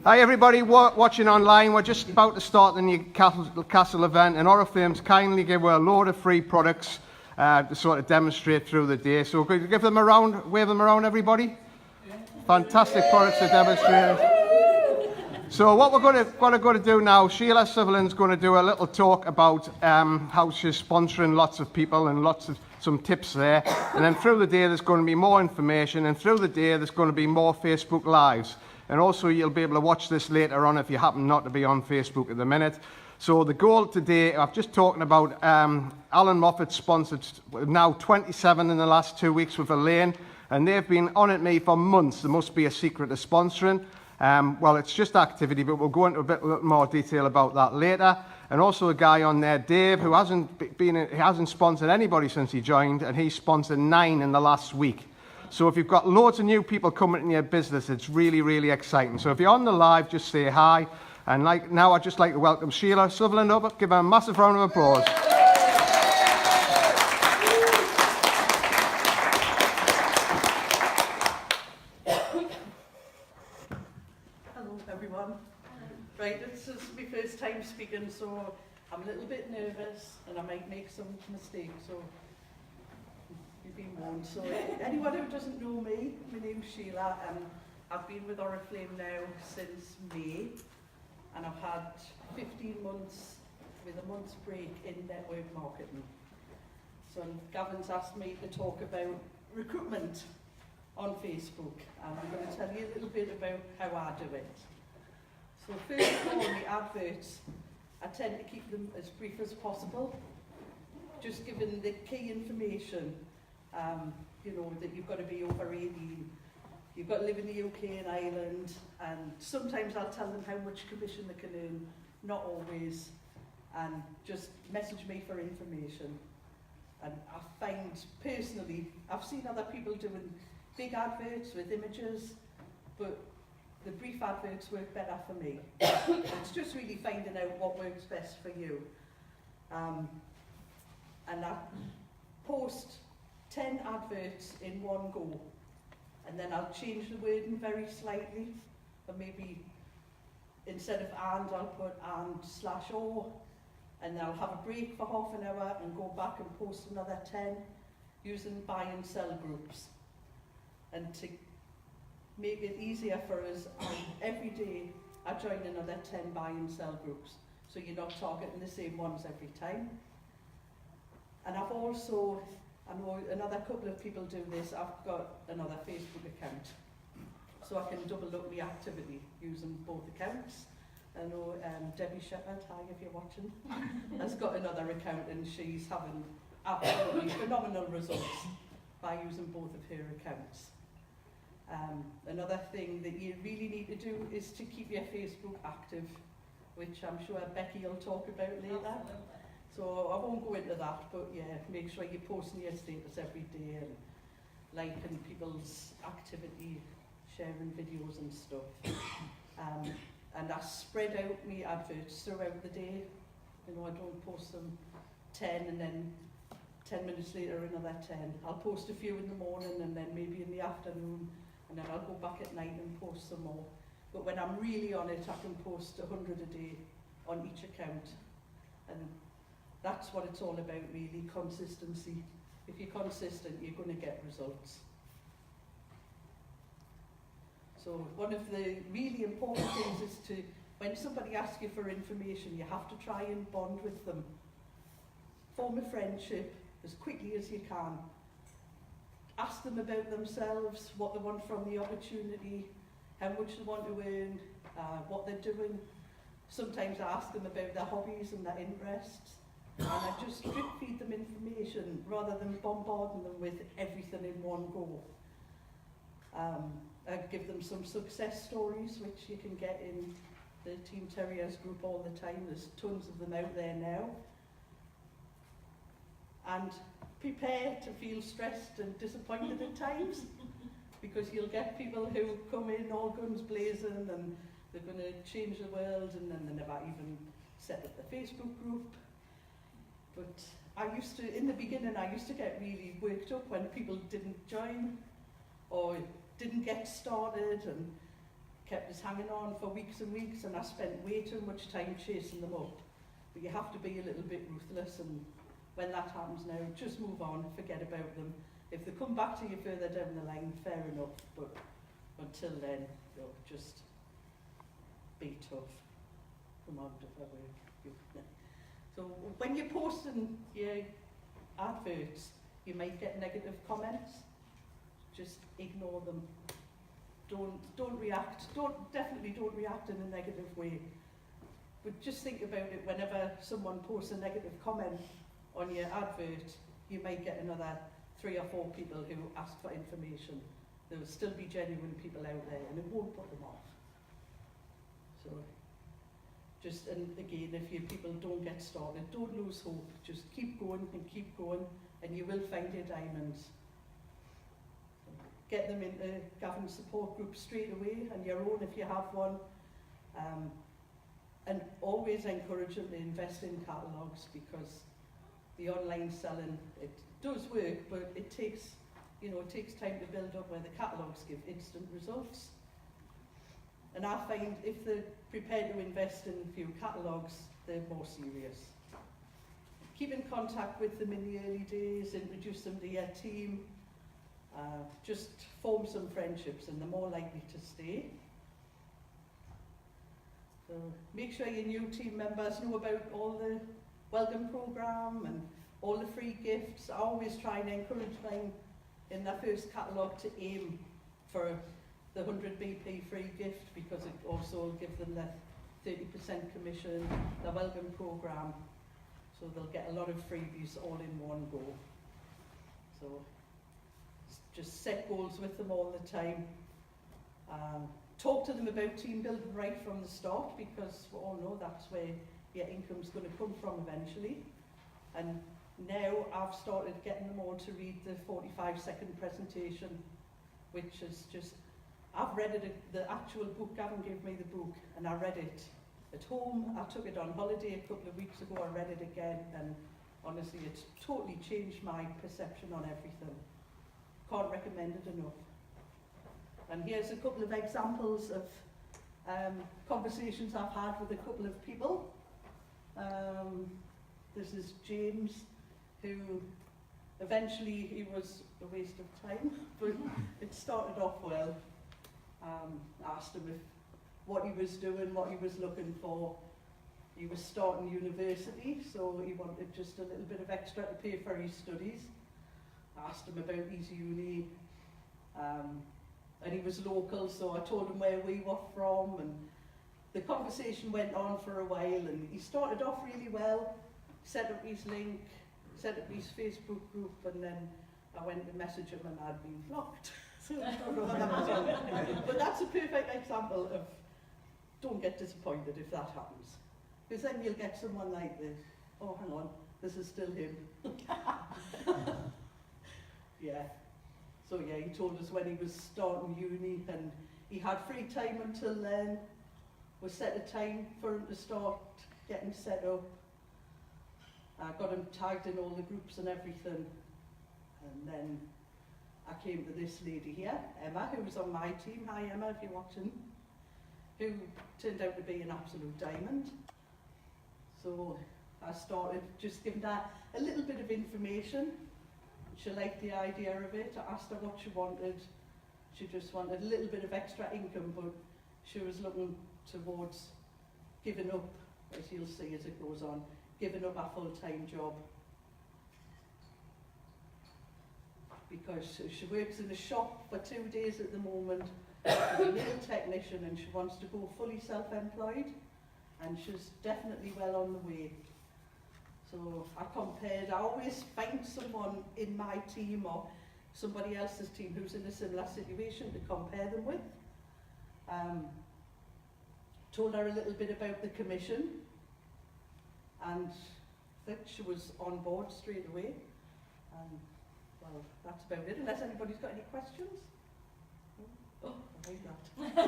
Hi everybody watching online. We're just about to start the Newcastle event, and Oriflame's kindly give away a load of free products to sort of demonstrate through the day. So could you give them a round, wave them around everybody? Fantastic products to demonstrate. So what we're going to do now, Sheila Sutherland's going to do a little talk about how she's sponsoring lots of people and some tips there. And then through the day there's going to be more information, and through the day there's going to be more Facebook Lives. And also you'll be able to watch this later on if you happen not to be on Facebook at the minute. So the goal today, I've just talking about Alan Moffat sponsored now 27 in the last 2 weeks with Elaine, and they've been on at me for months. There must be a secret to sponsoring. Well, it's just activity, but we'll go into a bit more detail about that later. And also a guy on there, Dave, who hasn't sponsored anybody since he joined, and he's sponsored 9 in the last week. So if you've got loads of new people coming in your business, it's really, really exciting. So if you're on the live, just say hi. And now I'd just like to welcome Sheila Sutherland over. Give her a massive round of applause. Hello everyone. Right, this is my first time speaking, so I'm a little bit nervous and I might make some mistakes, so you've been warned. So anyone who doesn't know me, my name's Sheila, and I've been with Oriflame now since May, and I've had 15 months with a month's break in network marketing. So Gavin's asked me to talk about recruitment on Facebook, and I'm going to tell you a little bit about how I do it. So first of all, the adverts, I tend to keep them as brief as possible, just giving the key information. You know, that you've got to be over 18, you've got to live in the UK and Ireland, and sometimes I'll tell them how much commission they can earn, not always, and just message me for information. And I find, personally, I've seen other people doing big adverts with images, but the brief adverts work better for me. It's just really finding out what works best for you. And I post 10 adverts in one go, and then I'll change the wording very slightly, or maybe instead of and I'll put and/or, and then I'll have a break for half an hour and go back and post another 10 using buy and sell groups. And to make it easier for us, every day I join another 10 buy and sell groups, so you're not targeting the same ones every time. And I've also, I know another couple of people do this, I've got another Facebook account, so I can double up my activity using both accounts. I know Debbie Shepherd, hi if you're watching, has got another account, and she's having absolutely phenomenal results by using both of her accounts. Another thing that you really need to do is to keep your Facebook active, which I'm sure Becky will talk about later. Absolutely. So I won't go into that, but yeah, make sure you're posting your status every day and liking people's activity, sharing videos and stuff. And I spread out my adverts throughout the day. You know, I don't post them 10 and then 10 minutes later another 10. I'll post a few in the morning and then maybe in the afternoon, and then I'll go back at night and post some more. But when I'm really on it, I can post 100 a day on each account. And that's what it's all about, really, consistency. If you're consistent, you're going to get results. So one of the really important things is to, when somebody asks you for information, you have to try and bond with them. Form a friendship as quickly as you can. Ask them about themselves, what they want from the opportunity, how much they want to earn, what they're doing. Sometimes I ask them about their hobbies and their interests. And I just drip feed them information rather than bombarding them with everything in one go. I give them some success stories, which you can get in the Team Terriers group all the time. There's tons of them out there now. And prepare to feel stressed and disappointed at times, because you'll get people who come in all guns blazing and they're going to change the world, and then they never even set up the Facebook group. But I used to, in the beginning, I used to get really worked up when people didn't join or didn't get started and kept us hanging on for weeks and weeks, and I spent way too much time chasing them up. But you have to be a little bit ruthless, and when that happens now, just move on, forget about them. If they come back to you further down the line, fair enough, but until then, just be tough. Come on, so when you're posting your adverts, you might get negative comments. Just ignore them. Don't react. Definitely don't react in a negative way. But just think about it. Whenever someone posts a negative comment on your advert, you might get another 3 or 4 people who ask for information. There will still be genuine people out there, and it won't put them off. So, and again, if your people don't get started, don't lose hope. Just keep going, and you will find your diamonds. Get them into Gavin's support group straight away, and your own if you have one. And always encourage them to invest in catalogues, because the online selling, it does work, but it takes time to build up, where the catalogues give instant results. And I find if they're prepared to invest in a few catalogues, they're more serious. Keep in contact with them in the early days, introduce them to your team, just form some friendships, and they're more likely to stay. So make sure your new team members know about all the welcome programme and all the free gifts. I always try and encourage them in their first catalogue to aim for the 100 BP free gift, because it also will give them the 30% commission, the welcome programme, so they'll get a lot of freebies all in one go. So just set goals with them all the time. Talk to them about team building right from the start, because we all know that's where your income's going to come from eventually. And now I've started getting them all to read the 45-second presentation, which is just, I've read it, the actual book. Gavin gave me the book, and I read it at home. I took it on holiday a couple of weeks ago. I read it again, and honestly, it's totally changed my perception on everything. Can't recommend it enough. And here's a couple of examples of conversations I've had with a couple of people. This is James, who eventually he was a waste of time, but it started off well. Asked him what he was doing, what he was looking for. He was starting university, so he wanted just a little bit of extra to pay for his studies. Asked him about his uni, and he was local, so I told him where we were from, and the conversation went on for a while, and he started off really well, set up his link, set up his Facebook group, and then I went to message him and I'd been blocked. So I don't know how that was on. But that's a perfect example of, don't get disappointed if that happens. Because then you'll get someone like this. Oh, hang on, this is still him. Yeah. So yeah, he told us when he was starting uni, and he had free time until then. We set a time for him to start getting set up. I got him tagged in all the groups and everything. And then I came to this lady here, Emma, who was on my team. Hi Emma, if you're watching. Who turned out to be an absolute diamond. So I started just giving her a little bit of information. She liked the idea of it. I asked her what she wanted. She just wanted a little bit of extra income, but she was looking towards giving up, as you'll see as it goes on, giving up her full-time job. Because she works in a shop for 2 days at the moment, she's a nail technician, and she wants to go fully self-employed, and she's definitely well on the way. So I always find someone in my team or somebody else's team who's in a similar situation to compare them with. Told her a little bit about the commission, and that she was on board straight away. Well, that's about it, unless anybody's got any questions. Oh, I hate that.